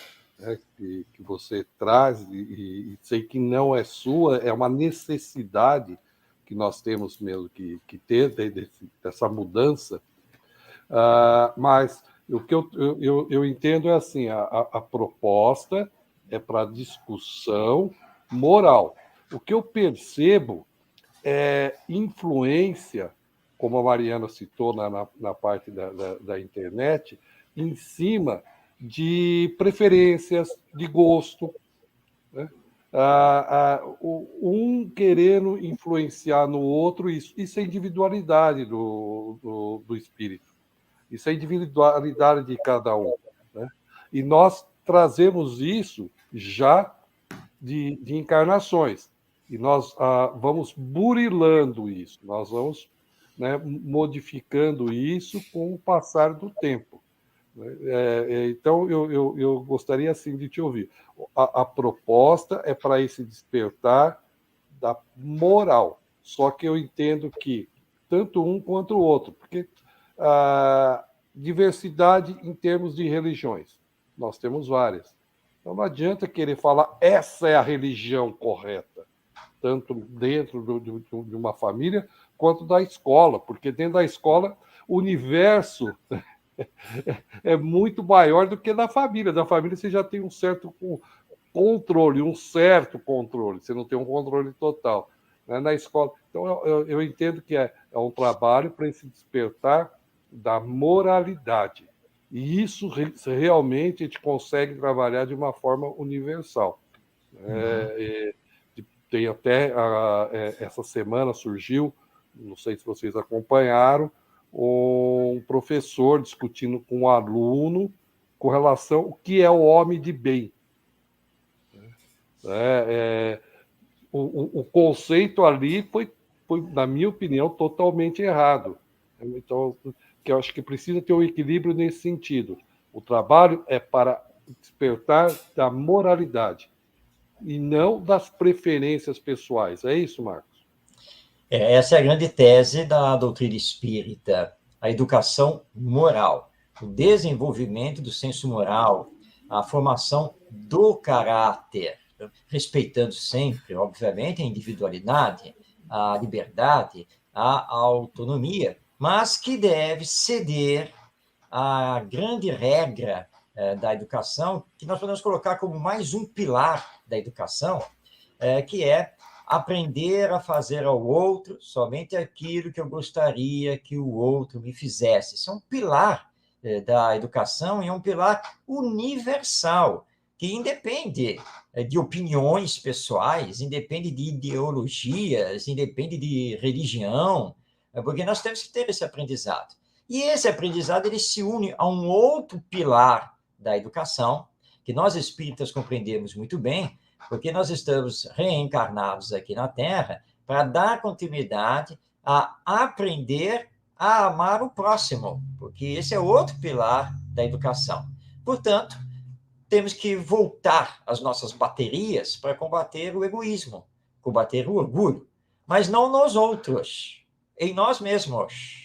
né, que você traz, e sei que não é sua, é uma necessidade que nós temos mesmo que ter dessa mudança. Mas o que eu entendo é assim, a proposta é para discussão moral. O que eu percebo é influência, como a Mariana citou na parte da internet, em cima de preferências, de gosto, né? Um querendo influenciar no outro, isso é individualidade do espírito. Isso é individualidade de cada um, né? E nós trazemos isso já de encarnações. E nós vamos burilando isso, nós vamos, né, modificando isso com o passar do tempo. Então, eu gostaria assim de te ouvir. A proposta é para esse despertar da moral. Só que eu entendo que tanto um quanto o outro, porque diversidade em termos de religiões, nós temos várias. Então não adianta querer falar essa é a religião correta, tanto dentro de uma família quanto da escola, porque dentro da escola o universo é muito maior do que da família. Da família você já tem um certo controle, você não tem um controle total, né? Na escola. Então, eu entendo que é um trabalho para esse despertar da moralidade. E isso realmente a gente consegue trabalhar de uma forma universal. Tem até, essa semana surgiu, não sei se vocês acompanharam, um professor discutindo com um aluno com relação ao que é o homem de bem. O conceito ali foi, na minha opinião, totalmente errado. Então, que eu acho que precisa ter um equilíbrio nesse sentido. O trabalho é para despertar da moralidade e não das preferências pessoais. É isso, Marcos? Essa é a grande tese da doutrina espírita, a educação moral, o desenvolvimento do senso moral, a formação do caráter, respeitando sempre, obviamente, a individualidade, a liberdade, a autonomia, mas que deve ceder à grande regra da educação, que nós podemos colocar como mais um pilar da educação, que é aprender a fazer ao outro somente aquilo que eu gostaria que o outro me fizesse. Isso é um pilar da educação e é um pilar universal, que independe de opiniões pessoais, independe de ideologias, independe de religião, porque nós temos que ter esse aprendizado. E esse aprendizado ele se une a um outro pilar da educação, que nós espíritas compreendemos muito bem, porque nós estamos reencarnados aqui na Terra para dar continuidade a aprender a amar o próximo, porque esse é outro pilar da educação. Portanto, temos que voltar às nossas baterias para combater o egoísmo, combater o orgulho, mas não nos outros, em nós mesmos,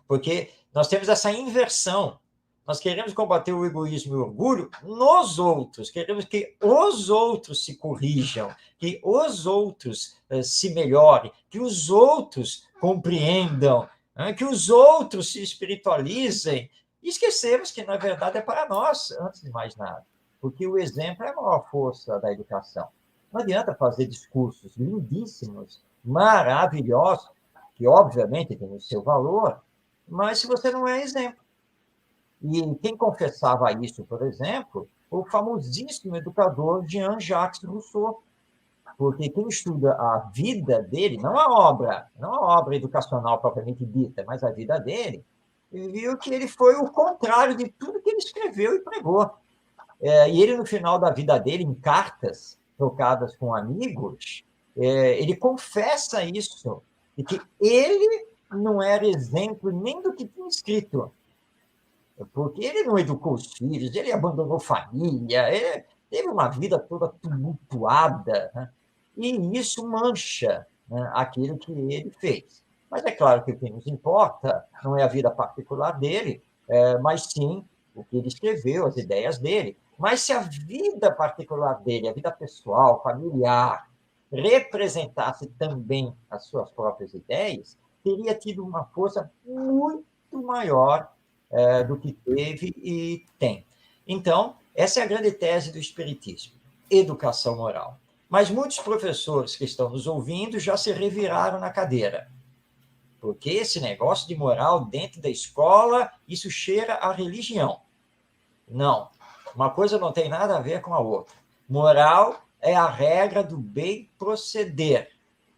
porque nós temos essa inversão. Nós queremos combater o egoísmo e o orgulho nos outros, queremos que os outros se corrijam, que os outros se melhorem, que os outros compreendam, que os outros se espiritualizem. E esquecemos que, na verdade, é para nós, antes de mais nada, porque o exemplo é a maior força da educação. Não adianta fazer discursos lindíssimos, maravilhosos, que obviamente têm o seu valor, mas se você não é exemplo. E quem confessava isso, por exemplo, o famosíssimo educador Jean-Jacques Rousseau, porque quem estuda a vida dele, não a obra educacional propriamente dita, mas a vida dele, viu que ele foi o contrário de tudo que ele escreveu e pregou. E ele, no final da vida dele, em cartas trocadas com amigos, ele confessa isso, de que ele não era exemplo nem do que tinha escrito, porque ele não educou os filhos, ele abandonou família, ele teve uma vida toda tumultuada, né? E isso mancha, né, aquilo que ele fez. Mas é claro que o que nos importa não é a vida particular dele, mas sim o que ele escreveu, as ideias dele, mas se a vida particular dele, a vida pessoal, familiar, representasse também as suas próprias ideias, teria tido uma força muito maior do que teve e tem. Então, essa é a grande tese do Espiritismo, educação moral. Mas muitos professores que estão nos ouvindo já se reviraram na cadeira, porque esse negócio de moral dentro da escola, isso cheira a religião. Não, uma coisa não tem nada a ver com a outra. Moral é a regra do bem proceder.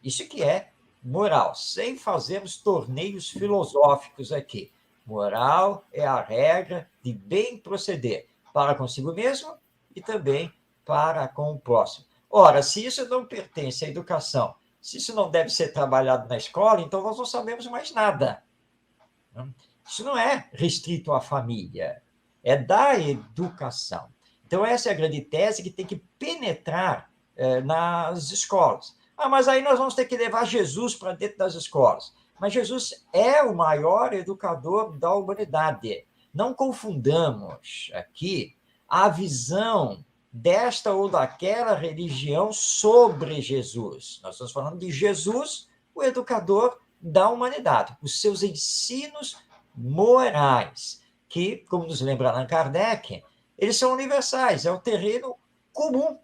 Isso que é moral, sem fazermos torneios filosóficos aqui. Moral é a regra de bem proceder, para consigo mesmo e também para com o próximo. Ora, se isso não pertence à educação, se isso não deve ser trabalhado na escola, então nós não sabemos mais nada. Isso não é restrito à família, é da educação. Então, essa é a grande tese que tem que penetrar nas escolas. Mas aí nós vamos ter que levar Jesus para dentro das escolas. Mas Jesus é o maior educador da humanidade. Não confundamos aqui a visão desta ou daquela religião sobre Jesus. Nós estamos falando de Jesus, o educador da humanidade, os seus ensinos morais, que, como nos lembra Allan Kardec, eles são universais, é o terreno comum,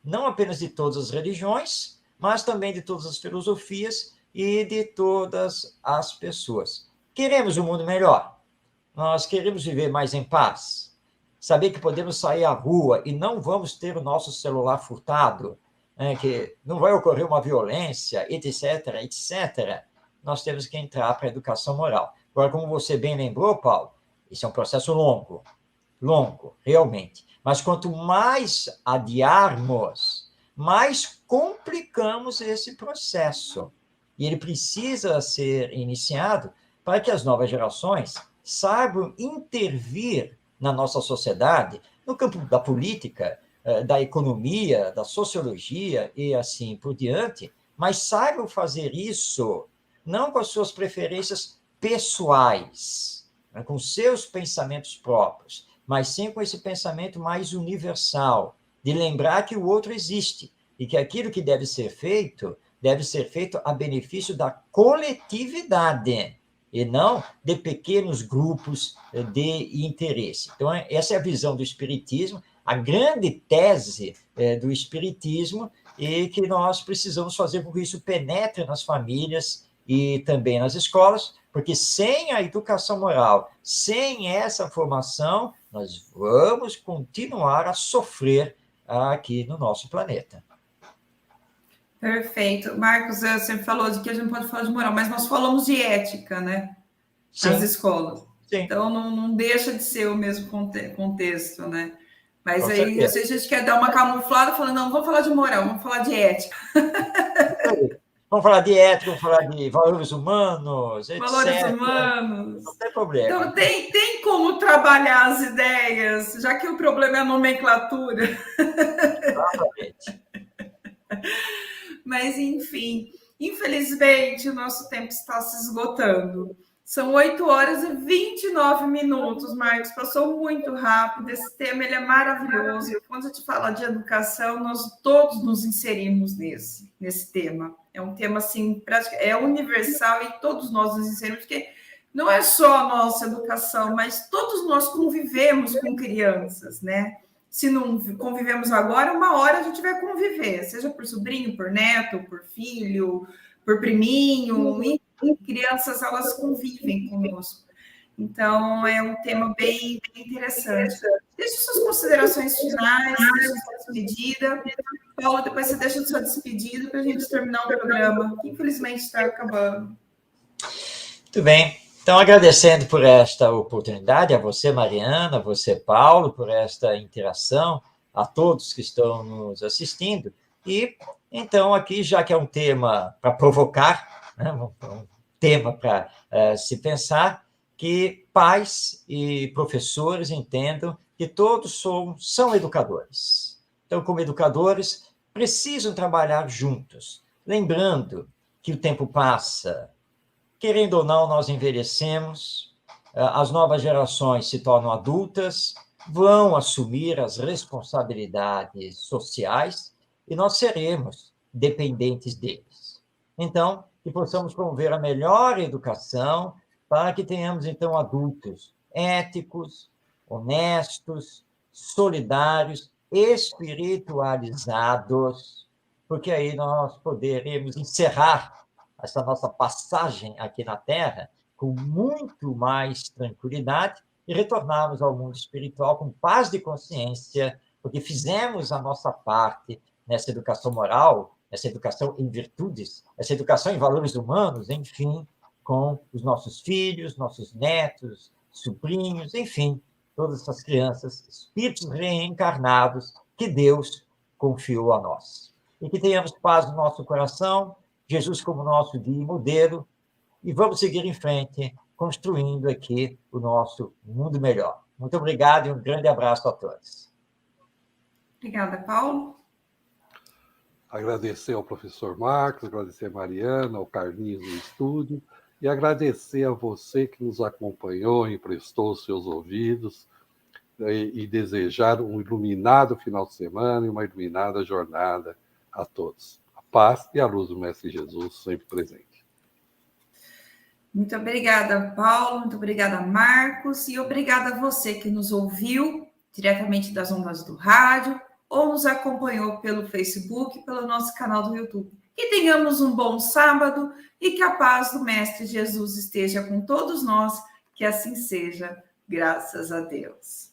não apenas de todas as religiões, mas também de todas as filosofias e de todas as pessoas. Queremos um mundo melhor? Nós queremos viver mais em paz? Saber que podemos sair à rua e não vamos ter o nosso celular furtado, que não vai ocorrer uma violência, etc., etc., nós temos que entrar para a educação moral. Agora, como você bem lembrou, Paulo, isso é um processo longo, realmente. Mas quanto mais adiarmos, mais complicamos esse processo. E ele precisa ser iniciado para que as novas gerações saibam intervir na nossa sociedade, no campo da política, da economia, da sociologia e assim por diante, mas saibam fazer isso não com as suas preferências pessoais, com seus pensamentos próprios, mas sim com esse pensamento mais universal, de lembrar que o outro existe e que aquilo que deve ser feito a benefício da coletividade e não de pequenos grupos de interesse. Então, essa é a visão do Espiritismo, a grande tese do Espiritismo, e que nós precisamos fazer com que isso penetre nas famílias e também nas escolas, porque sem a educação moral, sem essa formação, nós vamos continuar a sofrer aqui no nosso planeta. Perfeito. Marcos, você falou de que a gente pode falar de moral, mas nós falamos de ética, né? Nas escolas. Sim. Então, não deixa de ser o mesmo contexto, né? Mas aí, a gente quer dar uma camuflada, falando, não vamos falar de moral, vamos falar de ética. Vamos falar de ética, vamos falar de valores humanos, etc. Valores humanos. Não tem problema. Então, tem como trabalhar as ideias, já que o problema é a nomenclatura. Exatamente. Mas, enfim, infelizmente, o nosso tempo está se esgotando. São 8h29, Marcos. Passou muito rápido. Esse tema ele é maravilhoso. E quando a gente fala de educação, nós todos nos inserimos nesse tema. É um tema, assim, é universal e todos nós nos inserimos, porque não é só a nossa educação, mas todos nós convivemos com crianças, né? Se não convivemos agora, uma hora a gente vai conviver, seja por sobrinho, por neto, por filho, por priminho, e crianças, elas convivem conosco. Então, é um tema bem interessante. Deixe suas considerações finais, deixe sua despedida. Paulo, depois você deixa sua despedida para a gente terminar o programa, que infelizmente está acabando. Muito bem. Então, agradecendo por esta oportunidade, a você, Mariana, a você, Paulo, por esta interação, a todos que estão nos assistindo. E, então, aqui, já que é um tema para provocar, né, um tema para se pensar, que pais e professores entendam que todos são educadores. Então, como educadores, precisam trabalhar juntos, lembrando que o tempo passa. Querendo ou não, nós envelhecemos as novas gerações se tornam adultas, vão assumir as responsabilidades sociais e nós seremos dependentes deles. Então, que possamos promover a melhor educação para que tenhamos, então, adultos éticos, honestos, solidários, espiritualizados, porque aí nós poderemos encerrar essa nossa passagem aqui na Terra com muito mais tranquilidade e retornarmos ao mundo espiritual com paz de consciência, porque fizemos a nossa parte nessa educação moral, essa educação em virtudes, essa educação em valores humanos, enfim, com os nossos filhos, nossos netos, sobrinhos, enfim, todas essas crianças, espíritos reencarnados que Deus confiou a nós. E que tenhamos paz no nosso coração, Jesus como nosso guia e modelo, e vamos seguir em frente, construindo aqui o nosso mundo melhor. Muito obrigado e um grande abraço a todos. Obrigada, Paulo. Agradecer ao professor Marcos, agradecer a Mariana, ao Carlinhos no estúdio, e agradecer a você que nos acompanhou, emprestou seus ouvidos, e desejar um iluminado final de semana e uma iluminada jornada a todos. A paz e a luz do Mestre Jesus sempre presente. Muito obrigada, Paulo, muito obrigada, Marcos, e obrigada a você que nos ouviu diretamente das ondas do rádio ou nos acompanhou pelo Facebook, pelo nosso canal do YouTube. Que tenhamos um bom sábado e que a paz do Mestre Jesus esteja com todos nós, que assim seja, graças a Deus.